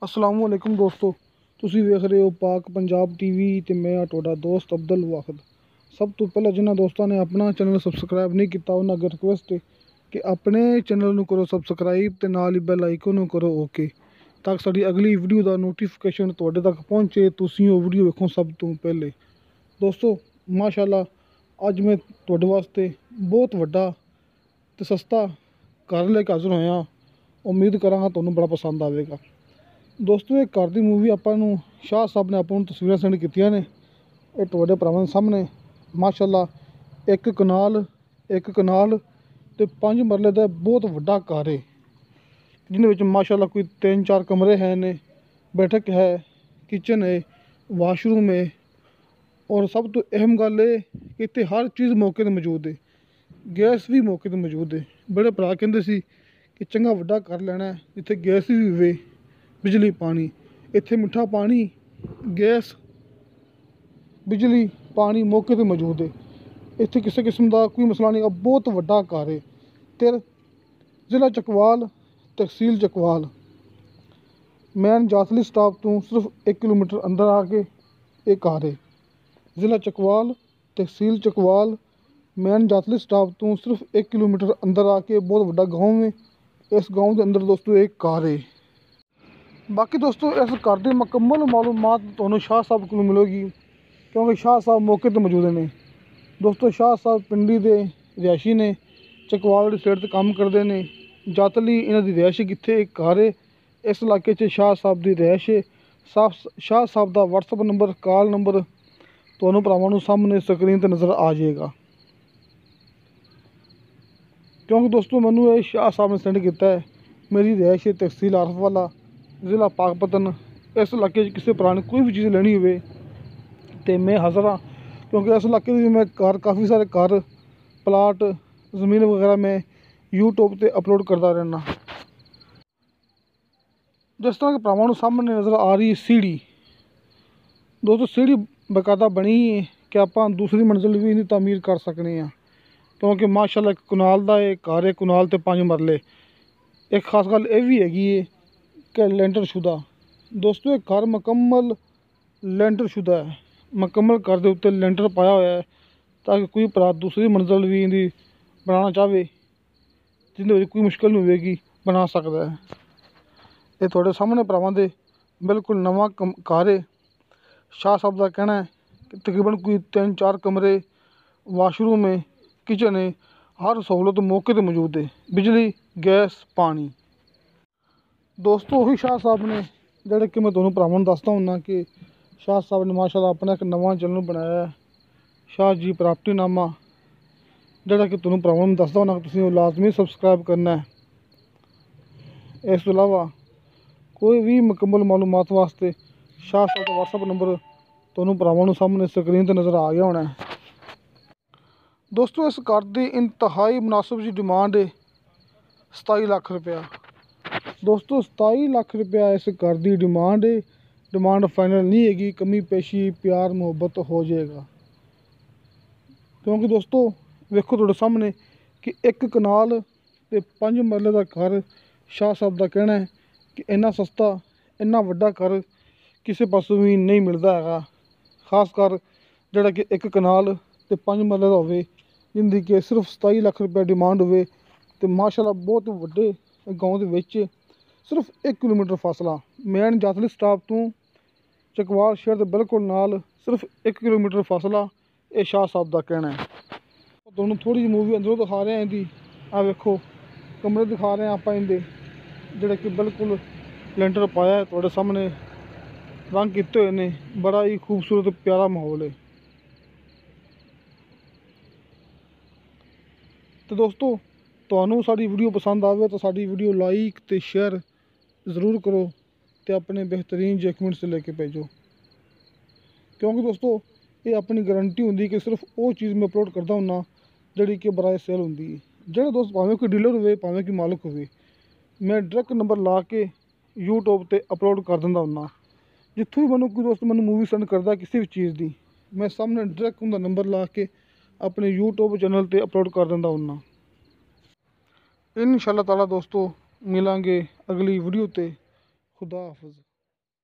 अस्सलाम वालेकुम दोस्तों, ਤੁਸੀਂ ਵੇਖ ਰਹੇ ਹੋ ਪਾਕ ਪੰਜਾਬ ਟੀਵੀ ਤੇ ਮੈਂ ਆ ਤੁਹਾਡਾ ਦੋਸਤ ਅਬਦੁਲ ਵਾਹਿਦ। ਸਭ ਤੋਂ ਪਹਿਲਾਂ ਜਿਨ੍ਹਾਂ ਦੋਸਤਾਂ ਨੇ ਆਪਣਾ ਚੈਨਲ ਸਬਸਕ੍ਰਾਈਬ ਨਹੀਂ ਕੀਤਾ ਉਹਨਾਂ ਅੱਗੇ ਰਿਕੁਐਸਟ ਹੈ ਕਿ ਆਪਣੇ ਚੈਨਲ ਨੂੰ ਕਰੋ ਸਬਸਕ੍ਰਾਈਬ ਤੇ ਨਾਲ ਹੀ ਬੈਲ ਆਈਕਨ ਨੂੰ ਕਰੋ ਓਕੇ, ਤਾਂ ਕਿ ਸਾਡੀ ਅਗਲੀ ਵੀਡੀਓ ਦਾ ਨੋਟੀਫਿਕੇਸ਼ਨ ਤੁਹਾਡੇ ਤੱਕ ਪਹੁੰਚੇ, ਤੁਸੀਂ ਉਹ ਵੀਡੀਓ ਵੇਖੋ ਸਭ ਤੋਂ ਪਹਿਲੇ। ਦੋਸਤੋ ਮਾਸ਼ਾਅੱਲਾ, ਅੱਜ ਮੈਂ ਤੁਹਾਡੇ ਵਾਸਤੇ ਬਹੁਤ ਵੱਡਾ ਤੇ ਸਸਤਾ ਘਰ ਲੈ ਕੇ ਹਾਜ਼ਰ ਹੋਇਆ। ਉਮੀਦ ਕਰਾਂਗਾ ਤੁਹਾਨੂੰ ਬੜਾ ਪਸੰਦ ਆਵੇਗਾ। ਦੋਸਤੋ ਇਹ ਘਰ ਦੀ ਮੂਵੀ ਆਪਾਂ ਨੂੰ ਸ਼ਾਹ ਸਾਹਿਬ ਨੇ ਆਪਾਂ ਨੂੰ ਤਸਵੀਰਾਂ ਸੈਂਡ ਕੀਤੀਆਂ ਨੇ। ਇਹ ਤੁਹਾਡੇ ਭਰਾਵਾਂ ਦੇ ਸਾਹਮਣੇ ਮਾਸ਼ਾਅੱਲਾ ਇੱਕ ਕਨਾਲ ਤੇ 5 ਮਰਲੇ ਦਾ ਬਹੁਤ ਵੱਡਾ ਘਰ ਹੈ, ਜਿਹਦੇ ਵਿੱਚ ਮਾਸ਼ਾਅੱਲਾ ਕੋਈ 3-4 ਕਮਰੇ ਹੈ ਨੇ, ਬੈਠਕ ਹੈ, ਕਿਚਨ ਹੈ, ਵਾਸ਼ਰੂਮ ਹੈ। ਔਰ ਸਭ ਤੋਂ ਅਹਿਮ ਗੱਲ ਇਹ ਕਿ ਇੱਥੇ ਹਰ ਚੀਜ਼ ਮੌਕੇ 'ਤੇ ਮੌਜੂਦ ਹੈ। ਗੈਸ ਵੀ ਮੌਕੇ 'ਤੇ ਮੌਜੂਦ ਹੈ। ਬੜੇ ਭਰਾ ਕਹਿੰਦੇ ਸੀ ਕਿ ਚੰਗਾ ਵੱਡਾ ਘਰ ਲੈਣਾ ਜਿੱਥੇ ਗੈਸ ਵੀ ਹੋਵੇ, ਬਿਜਲੀ ਪਾਣੀ। ਇੱਥੇ ਮਿੱਠਾ ਪਾਣੀ, ਗੈਸ, ਬਿਜਲੀ ਪਾਣੀ ਮੌਕੇ 'ਤੇ ਮੌਜੂਦ ਹੈ। ਇੱਥੇ ਕਿਸੇ ਕਿਸਮ ਦਾ ਕੋਈ ਮਸਲਾ ਨਹੀਂ। ਬਹੁਤ ਵੱਡਾ ਘਰ ਹੈ ਤੇ ਜ਼ਿਲ੍ਹਾ ਚਕਵਾਲ, ਤਹਿਸੀਲ ਚਕਵਾਲ, ਮੈਨ ਜਾਸਲੀ ਸਟਾਪ ਤੋਂ ਸਿਰਫ 1 ਕਿਲੋਮੀਟਰ ਅੰਦਰ ਆ ਕੇ ਇਹ ਘਰ ਹੈ। ਜ਼ਿਲ੍ਹਾ ਚਕਵਾਲ, ਤਹਿਸੀਲ ਚਕਵਾਲ, ਮੈਨ ਜਾਸਲੀ ਸਟਾਪ ਤੋਂ ਸਿਰਫ 1 ਕਿਲੋਮੀਟਰ ਅੰਦਰ ਆ ਕੇ ਬਹੁਤ ਵੱਡਾ ਗਾँव ਹੈ। ਇਸ ਗਾँव ਦੇ ਅੰਦਰ ਦੋਸਤੋ ਇੱਕ ਘਰ ਹੈ। ਬਾਕੀ ਦੋਸਤੋ ਇਸ ਘਰ ਦੀ ਮੁਕੰਮਲ ਮਾਲੂਮਾਤ ਤੁਹਾਨੂੰ ਸ਼ਾਹ ਸਾਹਿਬ ਕੋਲੋਂ ਮਿਲੇਗੀ, ਕਿਉਂਕਿ ਸ਼ਾਹ ਸਾਹਿਬ ਮੌਕੇ 'ਤੇ ਮੌਜੂਦ ਨੇ। ਦੋਸਤੋ ਸ਼ਾਹ ਸਾਹਿਬ ਪਿੰਡੀ ਦੇ ਰਿਹਾਇਸ਼ੀ ਨੇ, ਚਕਵਾਲ ਦੀ ਸਾਈਡ 'ਤੇ ਕੰਮ ਕਰਦੇ ਨੇ। ਜਾਤਲੀ ਇਹਨਾਂ ਦੀ ਰਿਹਾਇਸ਼ ਕਿੱਥੇ ਇੱਕ ਘਰ ਹੈ। ਇਸ ਇਲਾਕੇ 'ਚ ਸ਼ਾਹ ਸਾਹਿਬ ਦੀ ਰਿਹਾਇਸ਼ ਹੈ। ਸ਼ਾਹ ਸਾਹਿਬ ਦਾ WhatsApp ਨੰਬਰ, ਕਾਲ ਨੰਬਰ ਤੁਹਾਨੂੰ ਭਰਾਵਾਂ ਨੂੰ ਸਾਹਮਣੇ ਸਕਰੀਨ 'ਤੇ ਨਜ਼ਰ ਆ ਜਾਏਗਾ। ਕਿਉਂਕਿ ਦੋਸਤੋ ਮੈਨੂੰ ਇਹ ਸ਼ਾਹ ਸਾਹਿਬ ਨੇ ਸੈਂਡ ਕੀਤਾ ਹੈ। ਮੇਰੀ ਰਿਹਾਇਸ਼ ਹੈ ਤਹਿਸੀਲ ਆਰਫਵਾਲਾ, ਜ਼ਿਲ੍ਹਾ ਪਾਕਪਤਨ। ਇਸ ਇਲਾਕੇ 'ਚ ਕਿਸੇ ਭਰਾ ਨੇ ਕੋਈ ਵੀ ਚੀਜ਼ ਲੈਣੀ ਹੋਵੇ ਤੇ ਮੈਂ ਹਾਜ਼ਰ ਹਾਂ, ਕਿਉਂਕਿ ਇਸ ਇਲਾਕੇ ਦੇ ਮੈਂ ਕਾਫੀ ਸਾਰੇ ਘਰ, ਪਲਾਟ, ਜ਼ਮੀਨ ਵਗੈਰਾ ਮੈਂ YouTube 'ਤੇ ਅਪਲੋਡ ਕਰਦਾ ਰਹਿਣਾ। ਜਿਸ ਤਰ੍ਹਾਂ ਕਿ ਭਰਾਵਾਂ ਨੂੰ ਸਾਹਮਣੇ ਨਜ਼ਰ ਆ ਰਹੀ ਸੀढ़ी, ਦੋਸਤੋ ਸੀढ़ी ਬਕਾਇਦਾ ਬਣੀ ਹੈ ਕਿ ਆਪਾਂ ਦੂਸਰੀ ਮੰਜ਼ਿਲ ਵੀ ਇਹਦੀ ਤਾਮੀਰ ਕਰ ਸਕਦੇ ਹਾਂ, ਕਿਉਂਕਿ ਮਾਸ਼ਾਅੱਲਾ ਇੱਕ ਕਨਾਲ ਦਾ ਇਹ ਘਰ ਹੈ, ਕਨਾਲ ਤੇ 5 ਮਰਲੇ। ਇੱਕ ਖਾਸ ਗੱਲ ਇਹ ਵੀ ਹੈਗੀ ਹੈ ਕਿ ਲੈਂਟਰ ਸ਼ੁਦਾ। ਦੋਸਤੋ ਇਹ ਘਰ ਮੁਕੰਮਲ ਲੈਂਟਰ ਸ਼ੁਦਾ ਹੈ। ਮੁਕੰਮਲ ਘਰ ਦੇ ਉੱਤੇ ਲੈਂਟਰ ਪਾਇਆ ਹੋਇਆ ਹੈ, ਤਾਂ ਕਿ ਕੋਈ ਭਰਾ ਦੂਸਰੀ ਮੰਜ਼ਿਲ ਵੀ ਇਹਦੀ ਬਣਾਉਣਾ ਚਾਹਵੇ, ਜਿਹਦੇ ਵਿੱਚ ਕੋਈ ਮੁਸ਼ਕਿਲ ਨਹੀਂ ਹੋਵੇਗੀ, ਬਣਾ ਸਕਦਾ ਹੈ। ਇਹ ਤੁਹਾਡੇ ਸਾਹਮਣੇ ਭਰਾਵਾਂ ਦੇ ਬਿਲਕੁਲ ਨਵਾਂ ਘਰ ਹੈ। ਸ਼ਾਹ ਸਾਹਿਬ ਦਾ ਕਹਿਣਾ ਹੈ ਕਿ ਤਕਰੀਬਨ ਕੋਈ 3-4 ਕਮਰੇ, ਵਾਸ਼ਰੂਮ ਹੈ, ਕਿਚਨ ਹੈ, ਹਰ ਸਹੂਲਤ ਮੌਕੇ 'ਤੇ ਮੌਜੂਦ ਹੈ, ਬਿਜਲੀ, ਗੈਸ, ਪਾਣੀ। ਦੋਸਤੋ ਉਹੀ ਸ਼ਾਹ ਸਾਹਿਬ ਨੇ ਜਿਹੜੇ ਕਿ ਮੈਂ ਤੁਹਾਨੂੰ ਭਰਾਵਾਂ ਨੂੰ ਦੱਸਦਾ ਹੁੰਦਾ ਕਿ ਸ਼ਾਹ ਸਾਹਿਬ ਨੇ ਮਾਸ਼ਾਅੱਲਾ ਆਪਣਾ ਇੱਕ ਨਵਾਂ ਚੈਨਲ ਬਣਾਇਆ ਹੈ, ਸ਼ਾਹ ਜੀ ਪ੍ਰਾਪਰਟੀ ਨਾਮਾ, ਜਿਹੜਾ ਕਿ ਤੁਹਾਨੂੰ ਭਰਾਵਾਂ ਨੂੰ ਦੱਸਦਾ ਹੁੰਦਾ ਕਿ ਤੁਸੀਂ ਉਹ ਲਾਜ਼ਮੀ ਸਬਸਕ੍ਰਾਈਬ ਕਰਨਾ ਹੈ। ਇਸ ਤੋਂ ਇਲਾਵਾ ਕੋਈ ਵੀ ਮੁਕੰਮਲ ਮਾਲੂਮਾਤ ਵਾਸਤੇ ਸ਼ਾਹ ਸਾਹਿਬ ਦਾ WhatsApp ਨੰਬਰ ਤੁਹਾਨੂੰ ਭਰਾਵਾਂ ਨੂੰ ਸਾਹਮਣੇ ਸਕਰੀਨ 'ਤੇ ਨਜ਼ਰ ਆ ਗਿਆ ਹੋਣਾ ਹੈ। ਦੋਸਤੋ ਇਸ ਘਰ ਦੀ ਇੰਤਹਾਈ ਮੁਨਾਸਿਬ ਜੀ ਡਿਮਾਂਡ ਹੈ 27 ਲੱਖ ਰੁਪਇਆ। ਦੋਸਤੋ 27 ਲੱਖ ਰੁਪਇਆ ਇਸ ਘਰ ਦੀ ਡਿਮਾਂਡ ਹੈ। ਡਿਮਾਂਡ ਫਾਈਨਲ ਨਹੀਂ ਹੈਗੀ, ਕਮੀ ਪੇਸ਼ੀ, ਪਿਆਰ ਮੁਹੱਬਤ ਹੋ ਜਾਏਗਾ। ਕਿਉਂਕਿ ਦੋਸਤੋ ਵੇਖੋ ਤੁਹਾਡੇ ਸਾਹਮਣੇ ਕਿ ਇੱਕ ਕਨਾਲ ਤੇ 5 ਮਰਲੇ ਦਾ ਘਰ। ਸ਼ਾਹ ਸਾਹਿਬ ਦਾ ਕਹਿਣਾ ਹੈ ਕਿ ਇੰਨਾ ਸਸਤਾ, ਇੰਨਾ ਵੱਡਾ ਘਰ ਕਿਸੇ ਪਾਸੋਂ ਵੀ ਨਹੀਂ ਮਿਲਦਾ ਹੈਗਾ, ਖਾਸ ਕਰ ਜਿਹੜਾ ਕਿ ਇੱਕ ਕਨਾਲ ਤੇ 5 ਮਰਲੇ ਦਾ ਹੋਵੇ, ਜਿਹਦੀ ਕਿ ਸਿਰਫ 27 ਲੱਖ ਰੁਪਏ ਡਿਮਾਂਡ ਹੋਵੇ। ਤੇ ਮਾਸ਼ਾਅੱਲਾ ਬਹੁਤ ਵੱਡੇ ਗਾँव ਦੇ ਵਿੱਚ ਸਿਰਫ 1 ਕਿਲੋਮੀਟਰ ਫਾਸਲਾ, ਮੈਨ ਜਾਸਲੀ ਸਟਾਪ ਤੋਂ ਚਕਵਾਲ ਸ਼ਹਿਰ ਦੇ ਬਿਲਕੁਲ ਨਾਲ ਸਿਰਫ 1 ਕਿਲੋਮੀਟਰ ਫਾਸਲਾ। ਇਹ ਸ਼ਾਹ ਸਾਹਿਬ ਦਾ ਕਹਿਣਾ ਹੈ। ਤੁਹਾਨੂੰ ਥੋੜ੍ਹੀ ਜਿਹੀ ਮੂਵੀ ਅੰਦਰੋਂ ਦਿਖਾ ਰਹੇ ਹਾਂ ਇਹਦੀ। ਆਹ ਵੇਖੋ ਕਮਰੇ ਦਿਖਾ ਰਹੇ ਹਾਂ ਆਪਾਂ ਇਹਦੇ, ਜਿਹੜੇ ਕਿ ਬਿਲਕੁਲ ਲੈਂਟਰ ਪਾਇਆ ਹੈ, ਤੁਹਾਡੇ ਸਾਹਮਣੇ ਰੰਗ ਕੀਤੇ ਹੋਏ ਨੇ। ਬੜਾ ਹੀ ਖੂਬਸੂਰਤ ਪਿਆਰਾ ਮਾਹੌਲ ਹੈ। ਤੇ ਦੋਸਤੋ ਤੁਹਾਨੂੰ ਸਾਡੀ ਵੀਡੀਓ ਪਸੰਦ ਆਵੇ ਤਾਂ ਸਾਡੀ ਵੀਡੀਓ ਲਾਈਕ ਤੇ ਸ਼ੇਅਰ ਜ਼ਰੂਰ ਕਰੋ ਤੇ ਆਪਣੇ ਬਿਹਤਰੀਨ ਕਮੈਂਟਸ ਲੈ ਕੇ ਭੇਜੋ, ਕਿਉਂਕਿ ਦੋਸਤੋ ਇਹ ਆਪਣੀ ਗਾਰੰਟੀ ਹੁੰਦੀ ਕਿ ਸਿਰਫ ਉਹ ਚੀਜ਼ ਮੈਂ ਅਪਲੋਡ ਕਰਦਾ ਹੁੰਦਾ ਜਿਹੜੀ ਕਿ ਬਰਾਏ ਸੇਲ ਹੁੰਦੀ ਹੈ। ਜਿਹੜੇ ਦੋਸਤ ਭਾਵੇਂ ਕੋਈ ਡੀਲਰ ਹੋਵੇ, ਭਾਵੇਂ ਕੋਈ ਮਾਲਕ ਹੋਵੇ, ਮੈਂ ਡਾਇਰੈਕਟ ਨੰਬਰ ਲਾ ਕੇ YouTube 'ਤੇ ਅਪਲੋਡ ਕਰ ਦਿੰਦਾ ਹੁੰਦਾ। ਜਿੱਥੋਂ ਵੀ ਕੋਈ ਦੋਸਤ ਮੈਨੂੰ ਮੂਵੀ ਸੈਂਡ ਕਰਦਾ ਕਿਸੇ ਵੀ ਚੀਜ਼ ਦੀ, ਮੈਂ ਸਾਹਮਣੇ ਡਾਇਰੈਕਟ ਉਹਦਾ ਨੰਬਰ ਲਾ ਕੇ ਆਪਣੇ YouTube ਚੈਨਲ 'ਤੇ ਅਪਲੋਡ ਕਰ ਦਿੰਦਾ ਹੁੰਦਾ। ਇਨਸ਼ਾ ਅੱਲਾਹ ਤਾਲਾ ਦੋਸਤੋ ਮਿਲਾਂਗੇ ਅਗਲੀ ਵੀਡੀਓ 'ਤੇ। खुदा हाफिज़।